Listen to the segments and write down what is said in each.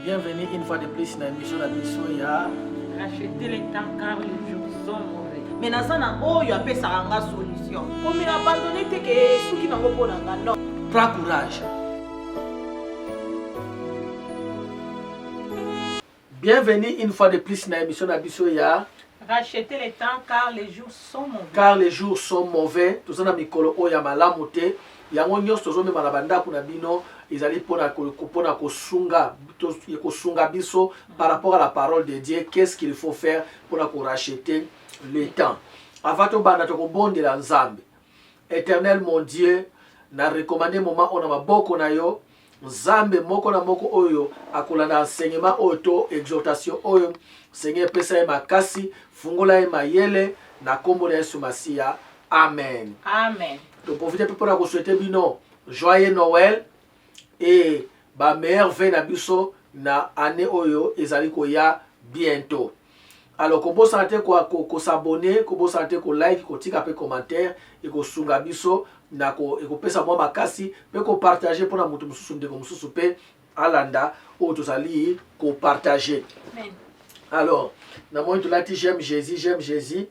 Bienvenue une fois de plus dans l'émission de la mission ya racheter les temps car les jours sont mauvais. Mais dans ça, il y a une solution. Comme il a abandonné, c'est que ceux qui n'ont pas non. Prends courage. Bienvenue une fois de plus dans l'émission de la mission ya racheter les temps car les jours sont mauvais. Car les jours sont mauvais. Tout ça na mikolo oya malamu te. Yango nyonso tozomema na bandako na bino ezali pona kosunga biso par rapport à la parole de Dieu. Qu'est-ce qu'il faut faire pour racheter le temps? Avant to banda to kobondela nzambe. Éternel mon Dieu, na recommandé moment on a maboko na yo nzambe moko na moko oyo akolanda enseignement oyo to exhortation oyo Seigneur pesa ye makasi fungola ye mayele na kombo na Yesu Masia. Amen. Amen. Donc profitez pour vous souhaiter bino joyeux Noël et ba meilleur vœu na biso na année oyo ezali koya bientôt. Alors kobo santé ko s'abonner, kobo santé ko like, ko tika pe commentaire et ko sunga biso na ko pesa mwa makasi pe ko partager pour na mutu mususu ndeko mususu pe alanda o tozali ko partager. Amen. Alors na moi tulati j'aime Jésus.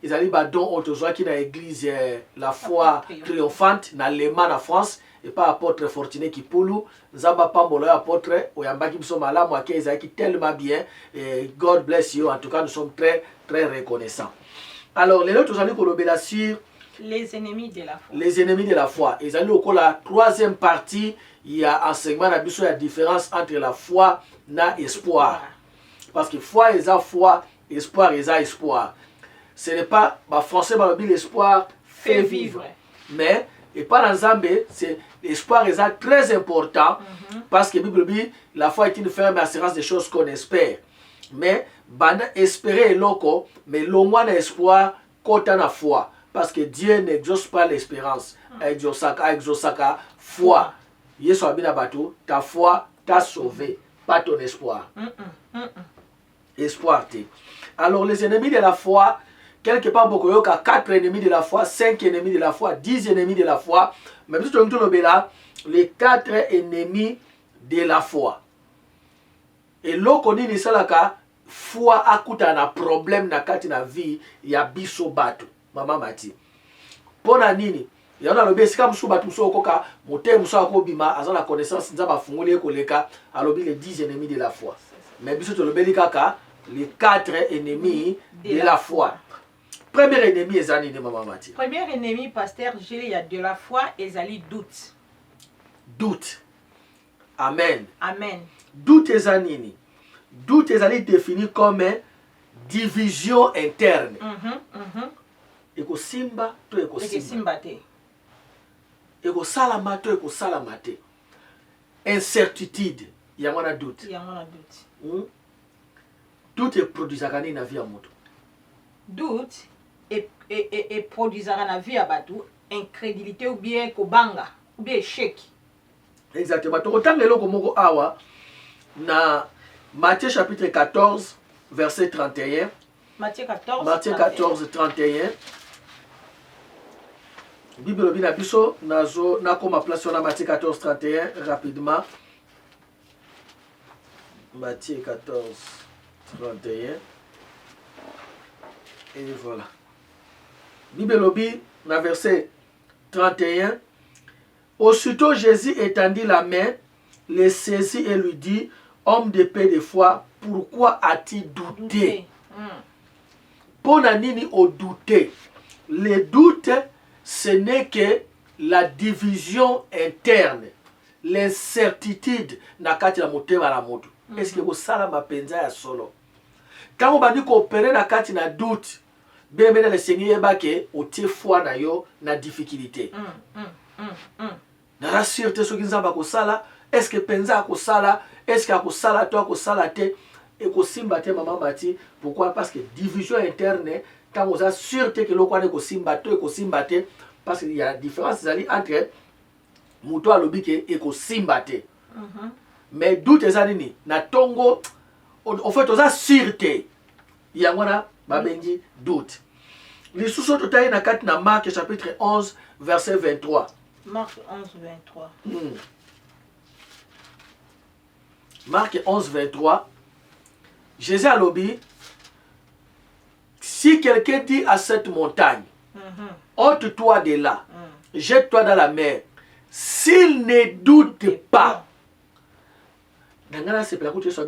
Ils allaient badon autozoa qui dans l'église la foi triomphante na Lema na France et pas apôtre Fortuné qui poulou nzamba pambolo apôtre oyambaki biso malamu ake ezaki tellement bien et God bless you. En tout cas nous sommes très reconnaissants. Alors les autres allons kolobela sur les ennemis de la foi. Les ennemis de la foi. Ils allaient au la troisième partie, il y a enseignement na biso la différence entre la foi na espoir. Parce que foi eza foi, espoir eza espoir. Ce n'est pas français, l'espoir fait vivre. Mais, et pas dans Zambé, l'espoir est très important parce que la Bible dit la foi est une ferme assurance des choses qu'on espère. Mais, espérer est loco, mais l'homme espoir quand on a foi. Parce que Dieu n'exauce pas l'espérance. Exaucaka foi. Yesu abina bateau, ta foi t'a sauvé, pas ton espoir. Espoir t'es. Alors, les ennemis de la foi, quelque part, beaucoup de 4 ennemis de la foi, 5 ennemis de la foi, 10 ennemis de la foi. Mais les 4 ennemis de la foi. Et là, on dit que la foi a un problème dans la vie, il y a biso bato. Maman Mati. Pour nini, il y a un si comme soubat tout koka, moté musa ko bima, azana connaissance nzaba fungoli koleka, alobi les 10 ennemis de la foi. Mais biso to lobeli kaka les 4 ennemis de la foi. Premier ennemi est Zani de Maman Mati. Premier ennemi, pasteur, il y a de la foi et il doute. Doute. Amen. Amen. Doute est Zanini. Doute est défini comme division interne. Eko simba to eko simba. Eko salama to eko salamate. Incertitude. Il y a un doute. Doute est produit à gagner la vie à moto. Doute et produisant dans la vie à bateau, incrédulité ou bien kobanga ou bien échec. Exactement. Donc autant que l'on awa na Matthieu chapitre 14 verset 31. Matthieu 14 31. Bible bina biso nazo nakoma place sur Matthieu 14 31 rapidement. Matthieu 14 31. Et voilà. Bible lobi, dans verset 31. Aussitôt Jésus étendit la main, le saisit et lui dit, homme de paix de foi, pourquoi as-tu douté? Pour nini au douter. Le doute, ce n'est que la division interne, l'incertitude na kati la motema la moto. Est-ce que vous savez ma penza ya solo? Quand on va dire coopérer na kati na doute, bien le Seigneur bake o tie foi na yo na difficulté. Na rassurte so kinza ba ko sala, est-ce que penza ko sala, est-ce que ko sala to ko sala te et ko simba te Maman Mati? Pourquoi? Parce que division interne, quand vous êtes sûr que lo ko simba to et ko simba te, parce qu'il y a différence entre muto alobike et ko simba te. Mais doute ezalini na tongo en fait on a sûreté. Il y a un babengi doute. Les sous-autres taille na kat na Marc chapitre 11 verset 23. Marc 11 23. Marc 11, 23. Jésus a lobby. Si quelqu'un dit à cette montagne, ôte-toi de là, jette-toi dans la mer, s'il ne doute pas, c'est pour ça que je suis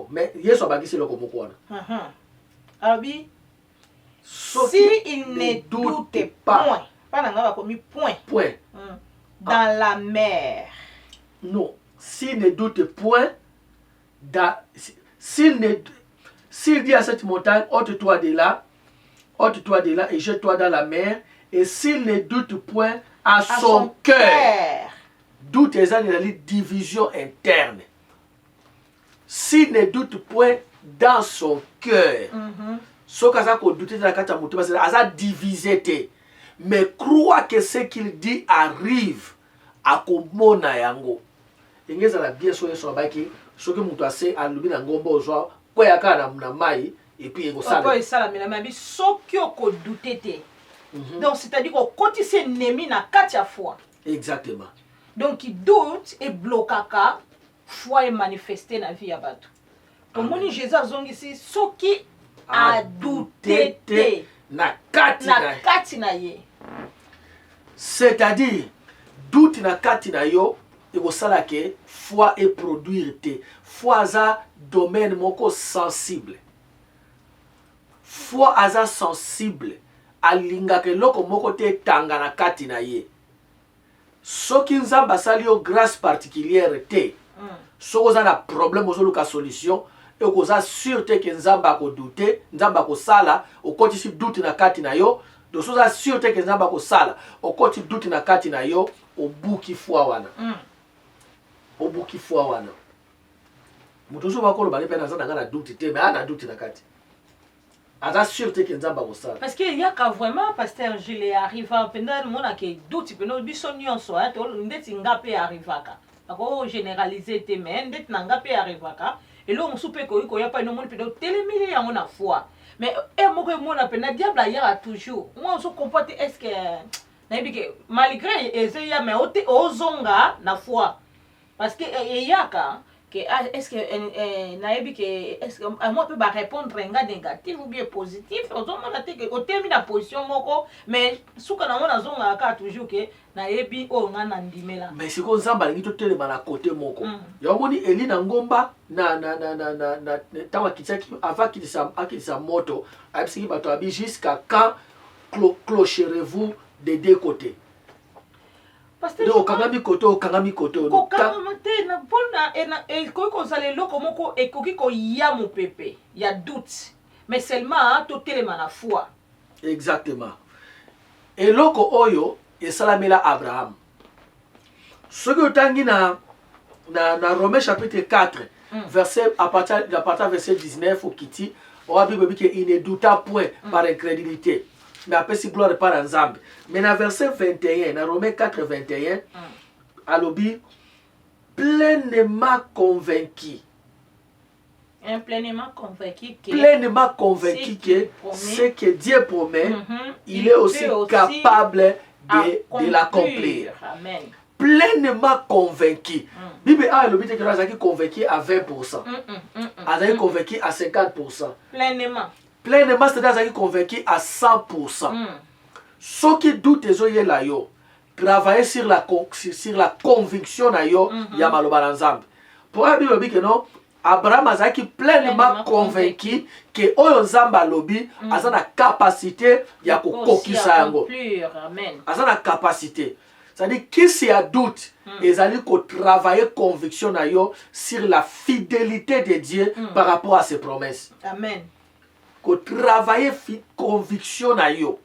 mais Yesu abakisi loko moko wana. Abi si il ne doute pas, pas nanga commis point dans la mer. Non, s'il ne doute point s'il dit à cette montagne ôte-toi de là et jette-toi dans la mer, et s'il ne doute point à son cœur. Doute est une division interne. S'il ne doute point dans son cœur, ce qu'il doute dans la carte à divisé, mais croit que ce qu'il dit arrive à komona yango. Ingeza la bien soye so baki, ce que mutu ase alubi na ngombo ozwa kwa yaka na mai et puis ego sala. Ko sala mais na bi soki ko douter. Donc c'est-à-dire qu'on cotise ennemi na kati ya foi. Exactement. Donc il doute et bloquaka foi est manifesté na vie ya bato. Comme on Jésus azongisi soki a douter na kati na ye. C'est-à-dire doute na kati na yo ego sala ke foi et produire te. Foi za domaine moko sensible. Foi aza sensible. Alingaka loko moko te tanga na kati na ye. Soki nzamba sali yo grâce particulière te. Soko za na problème ozoluka solution et koza sûr te ke nzamba ko douter, nzamba ko sala, okoti si doute na kati na yo, do soza sûr te ke nzamba ko sala, okoti doute na kati na yo, obuki foi wana. Obuki foi wana. Mutozo bakolo bale pe na za na doute te, mais ana doute na kati. Parce qu'il y a quand vraiment, pasteur, je l'ai arrivé pendant mon qui doute, pendant bisonnion soit, on dit ngapé arrivaka. Ako généraliser tes mains, dit ngapé arrivaka. Et là on soupe ko y a pas no monde pendant télémilé ya on a foi. Mais mo ko mo na pendant diable y a toujours. Moi on se comporte est-ce que malgré ezaya mais ozonga na foi. Parce que y a ka est-ce que naebi que est-ce que moi peut pas répondre nga négatif ou bien positif ozomona te que otemi na position moko mais suka na mona zonga ka toujours que naebi o nga na ndimela mais c'est comme ça balingi to telema na côté moko yomoni eli na ngomba na tawa kitaki avant qu'il sa moto abisi bato abi jusqu'à quand clocherez-vous des deux côtés. Donc kangami koto ko kamate na bona e ko ko sale loko moko e ko ki ko ya mo pepe ya doute mais seulement to telema na foi. Exactement. Et loko oyo e salamela Abraham. Ce que tangi na Romains chapitre 4 verset à partir verset 19 au kiti on a Bible que il ne douta point par incrédulité. Mais après si gloire par ensemble. Mais dans verset 21, dans Romains 4, 21, Alobi, pleinement convaincu. Pleinement convaincu que ce que Dieu promet, il est aussi capable de l'accomplir. Amen. Pleinement convaincu. Bible a Alobi que nous sommes convaincus à 20%. Nous sommes convaincus à 50%. Pleinement, c'est-à-dire convaincu à 100%. Ceux qui doutent les là yo, travailler sur la conviction na yo, ya maloba ensemble. Pour la Bible que non, Abraham a été pleinement convaincu que oyo nzamba lobi a la capacité ya kokokisa yango. A la capacité. C'est-à-dire qui s'y a doute, ils allaient travailler conviction na yo sur la fidélité de Dieu par rapport à ses promesses. Amen. Ko travailler conviction na yo.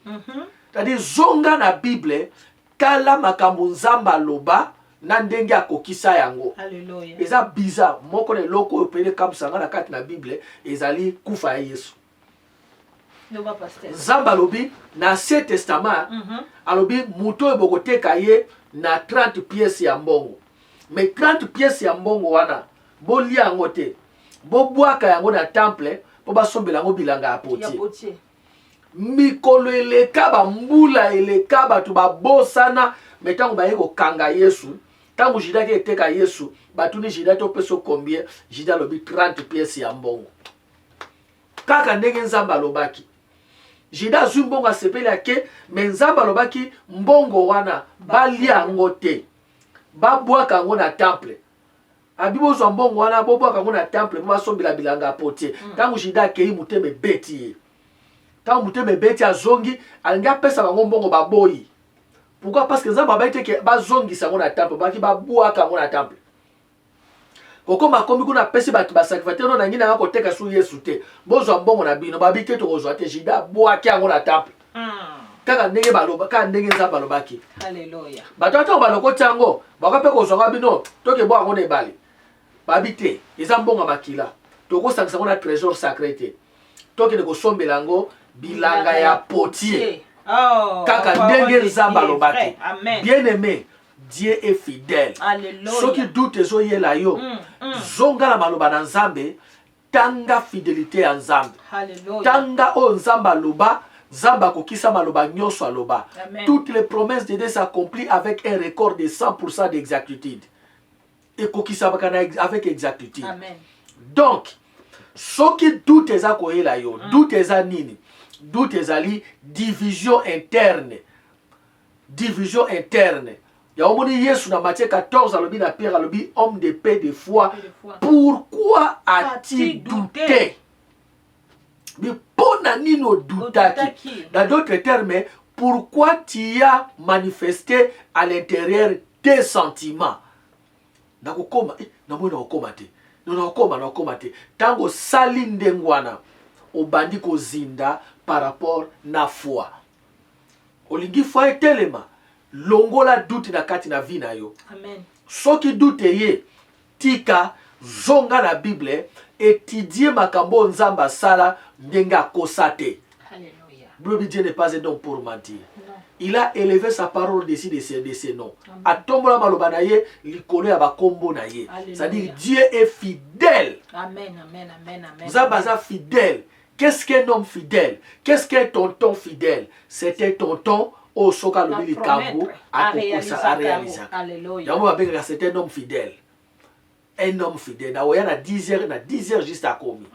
C'est-à-dire zonga na Bible kala makambo nzamba loba na ndenge akokisa yango. Alléluia. Eza bizarre moko le loko opele kabusanga na kati na Bible ezali kufa ya Yesu. Loba pasteur. Nzamba lobi na Ancien Testament alobi muto ebokoteka ye na 30 pièces ya mbongo. Mais 30 pièces ya mbongo wana bolia yango te. Bobwaka yango na temple po basombela ngo bilanga ya potier. Mikolo eleka ba mbula eleka bato babosana mais ntango baye kokanga yesu ntango Judas ki eteka yesu batuni Judas topeso combien Judas alobi 30 pièces ya mbongo kaka ndenge nzambe alobaki Judas azwi mbongo asepeli ake me nzambe alobaki mbongo wana balia yango te babwaka yango na temple abi bozwa mbongo wana bobwaka yango na temple po basombela bilanga potier ntango Judas akei motema ebeti ye ntango motema ebeti azongi alingi apesa bango mbongo baboyi pourquoi parce que nzambe abai te ke bazongisa yango na temple baki babwaka yango na temple kokoma komi kuna apesi bato basacrificateur no nangi nanga koteka su yesu te bozwa mbongo na bino babi te tokozwa te Judas abwaki yango na temple kaka ndenge baloba kaka ndenge nzambe alobaki Alléluia. bato ata balokoti yango baka mpe kozwanga bino tokebwa yango na ebale babi te eza mbongo ya makila tokosangisa yango na trésor sacré te tokende kosombela yango bilanga ya potier kaka ndenge nzambe alobaki bien aimé Dieu est fidèle. Alléluia. Ce qui doute ezoyela yo zonga na maloba na nzambe tanga fidélité ya nzambe Alléluia. tanga o nzambe aloba nzambe akokisa maloba nyonso aloba toutes les promesses de Dieu s'accomplissent avec un record de 100% d'exactitude ekokisaka avec exactitude. Amen. Donc soki doute eza koyela yo doute eza nini doute ezali division interne Yaomoni Yesu na Matthieu 14 alobi na Pierre alobi homme de paix de foi. Pourquoi as-tu douté? Mais pona nino doutaki. Dans d'autres termes, pourquoi tu as manifesté à l'intérieur tes sentiments? Nakokoma namwe nakokoma te. Nakokoma te. Tango sali ndengwana obandi kozinda par rapport na foi. Olingi foi etelema. Longola doute na kati na vie na yo. Amen. Soki doute ye tika zonga na Bible étudier makambo nzamba sala ndenga kosate. Alléluia. Bible Dieu n'est pas un homme pour mentir. Non. Il a élevé sa parole dessus de ses noms. Atombola maloba na ye likolo ya bakombo na ye. C'est-à-dire Dieu est fidèle. Amen, amen, amen, amen. Nzamba fidèle. Qu'est-ce qu'un homme fidèle? Qu'est-ce qu'un tonton fidèle? C'était tonton au soka lobi likambo à réaliser. Alléluia. C'est un homme fidèle. Un homme fidèle. Na 10 heures juste à commis.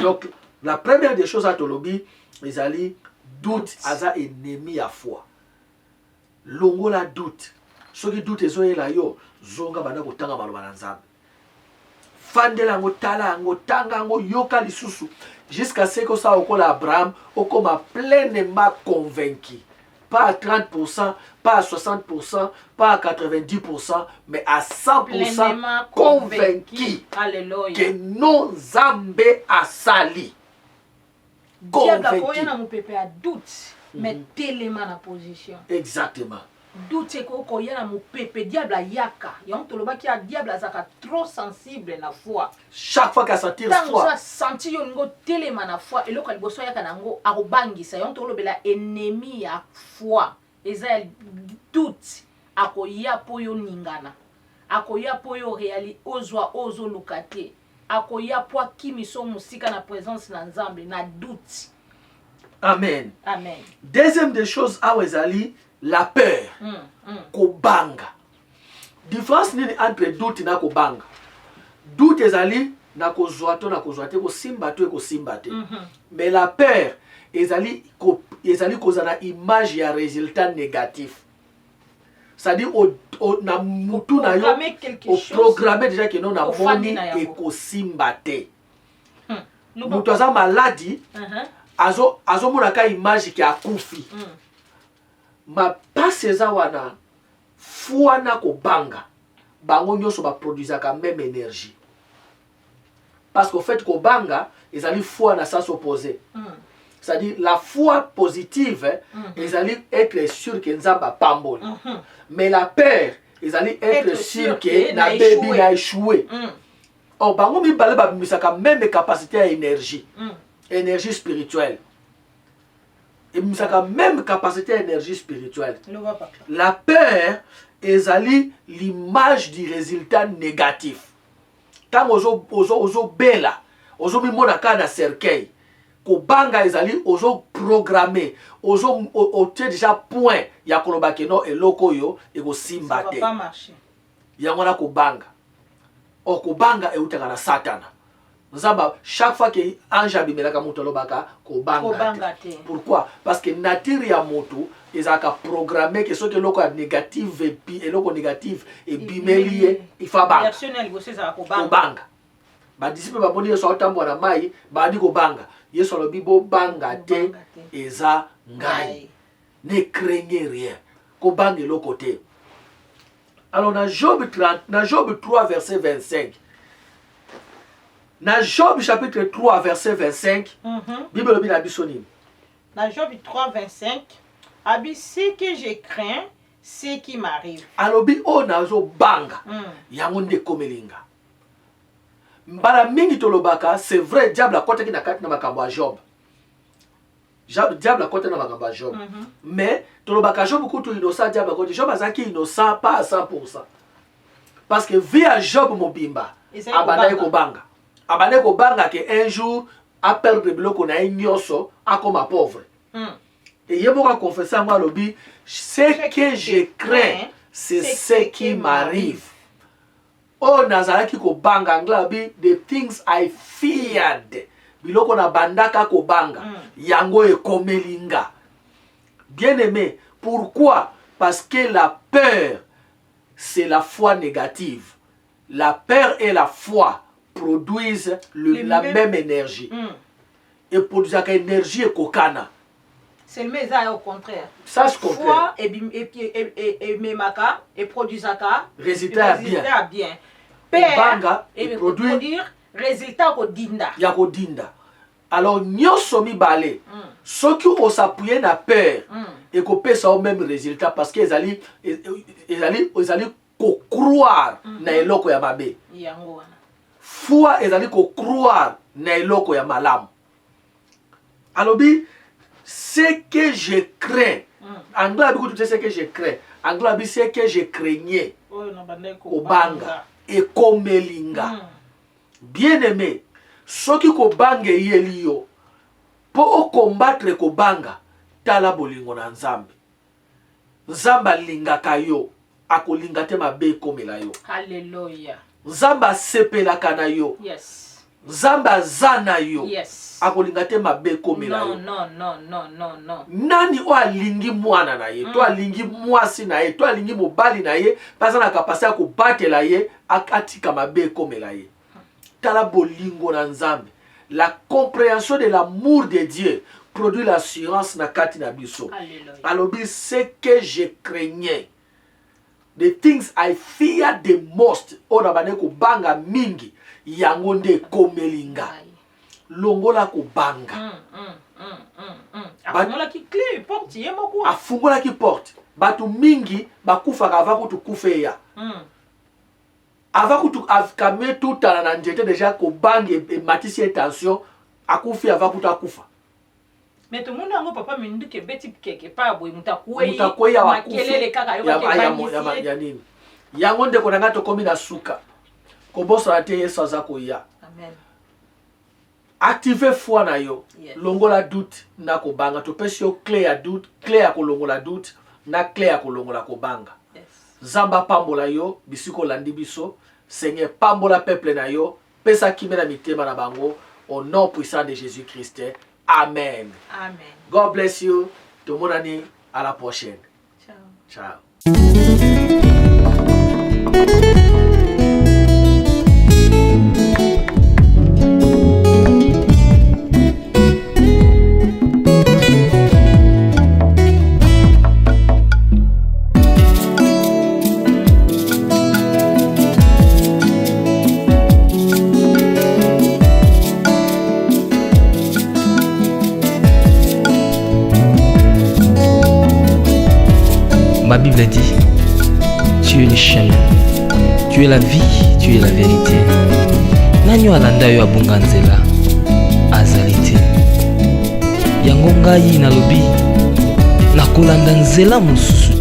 Donc la première des choses à tolobi, les alliés doute aza ennemi à foi. Longo la doute. Ceux qui doutent ezo la yo zonga bana kotanga maloba na nzambe. Fandela ngo tala ngo tanga ngo yoka lisusu jusqu'à ce que ça okola Abraham okoma pleinement convaincu. Pas à 30%, pas à 60%, pas à 90%, mais à 100% convaincu que non Zambé a sali. Convaincu. Mais tellement la position. Exactement. Doute ko yana mupepe diable yaka yon toloba ki a diable azaka trop sensible na foi chaque fois qu'à sentir foi ça senti yon ngo telema na foi eloko liboso yaka nango akobangisa yon tolobela ennemi ya foi eza doute akoya po yo ningana akoya po yo réali ozwa ozo lukate akoya po kimiso musika na présence na nzambe na doute. Amen. Amen. Deuxième des choses awezali la peur. Kobanga. Différence nini entre doute na kobanga. Doute ezali na kozwa to na kozwa te ko simba to ko simba te. Mais la peur ezali kozana image ya résultat négatif. C'est-à-dire na mutu na yo au programmer déjà que non na moni et ko simba te. Mutu aza maladie. Azo monaka image ki akufi. Ma passe za wana foi na kobanga bango nyonso ba produisaka même énergie. Parce qu'au fait kobanga ezali foi na sens opposé. C'est-à-dire la foi positive ezali être sûr que nzamba pamboli. Mais la peur ezali être sûr que na baby na échoué. Oh bango mi balé ba misaka même capacité à énergie. Énergie spirituelle. Et nous avons même capacité d'énergie spirituelle. La peur est l'image du résultat négatif. Quand on bela, on mi monaka na cercueil, kobanga ezali ozo programmer ozo tie déjà point ya koloba ke non eloko yo ekosimba te yango na kobanga okobanga eutaka na satana nzamba chaque fois que ange abimelaka moto alobaka kobanga te. Pourquoi? Parce que nature ya moto ezaka programmer que soki eloko ya négative et eloko négative et bimeli il faut banga kobanga ba disciple baboni yeso atambo na mai ba di kobanga yeso alobi bo banga te eza ngai ne craignez rien kobanga eloko te. Alors dans Job 3 verset 25 dans Job chapitre 3 verset 25 Bible lobi na biso nini? Dans Job 3 25 abi ce que je crains ce qui m'arrive alobi o nazo banga yango nde komelinga mbala mingi tolobaka c'est vrai diable akotaki na kati na makambo ya Job diable akotaki na makambo ya Job mais tolobaka Job kutu innocent diable akotaki Job azaki innocent pas à 100% parce que via Job mobimba abandaki kobanga abandaki kobanga que un jour a perdre biloko na nyonso akoma pauvre et yeboka confesser moi lobi ce que je crains c'est ce qui m'arrive. Oh nazalaki kobanga nglabi the things I feared biloko na bandaka kobanga yango ekomelinga. Bien aimé, pourquoi? Parce que la peur c'est la foi négative. La peur et la foi produisent la même énergie. Et produisent une énergie et kokana. C'est le mesa au contraire. Ça je comprends. Foi et memaka et produisaka résultat bien. Peur et produire résultat kodinda. Ya kodinda. Alors nyoso mibale soki osappuyer na peur et ko pesa au même résultat parce que ezali ko croire na eloko ya mabe. Yango wana. Foi ezali ko croire na eloko ya malamu. Alobi ce que je crains. Anglais a beaucoup de ce que je crains. Anglais a dit ce que je craignais. Kobanga et komelinga. Bien aimé, soki kobanga yeli yo po combattre kobanga tala bolingo na nzambe. Nzamba lingaka yo akolinga te mabe komela yo. Hallelujah. Nzamba sepelaka na yo. Yes. Nzamba zana yo. Yes. Akolinga te mabe komela yo. Non. Nani o alingi mwana na ye, to alingi mwasi na ye, to alingi mobali na ye, pasa na kapasite ya kobatela ye akatika mabe komela ye. Tala bolingo na nzambe. La compréhension de l'amour de Dieu produit l'assurance na kati na biso. Alors ce que je craignais, the things I fear the most, ona bane ko banga mingi yango nde komelinga. Longola ko banga. Afungola ki clé porte yemoko. Afungola ki porte. Batu mingi bakufaka avant kutu kufeya. Avant kutu afkame tout na njete déjà ko banga et matisi intention akufi avant kutu akufa. Mais tout le monde a papa mindu ke beti keke pa boy mutakuwe ya makelele kaka yo ya nini. Yango nde ko nanga to komi na suka. Ko bosa te Yesu azako ya. Amen. Activer foi na yo. Longola doute na ko banga to pesi yo clé ya doute, clé ya ko longola doute na clé ya ko longola ko banga. Zamba pambola yo bisiko landi biso, Seigneur pambola peuple na yo, pesa kimena mitema na bango au nom puissant de Jésus-Christ. Amen. Amen. God bless you. Tout le monde à la prochaine. Ciao. Ciao. Ma Bible dit, tu es le chemin, tu es la vie, tu es la vérité. Nanyo alanda yo abunga nzela azali te. Yango ngai nalobi nakolanda nzela mosusu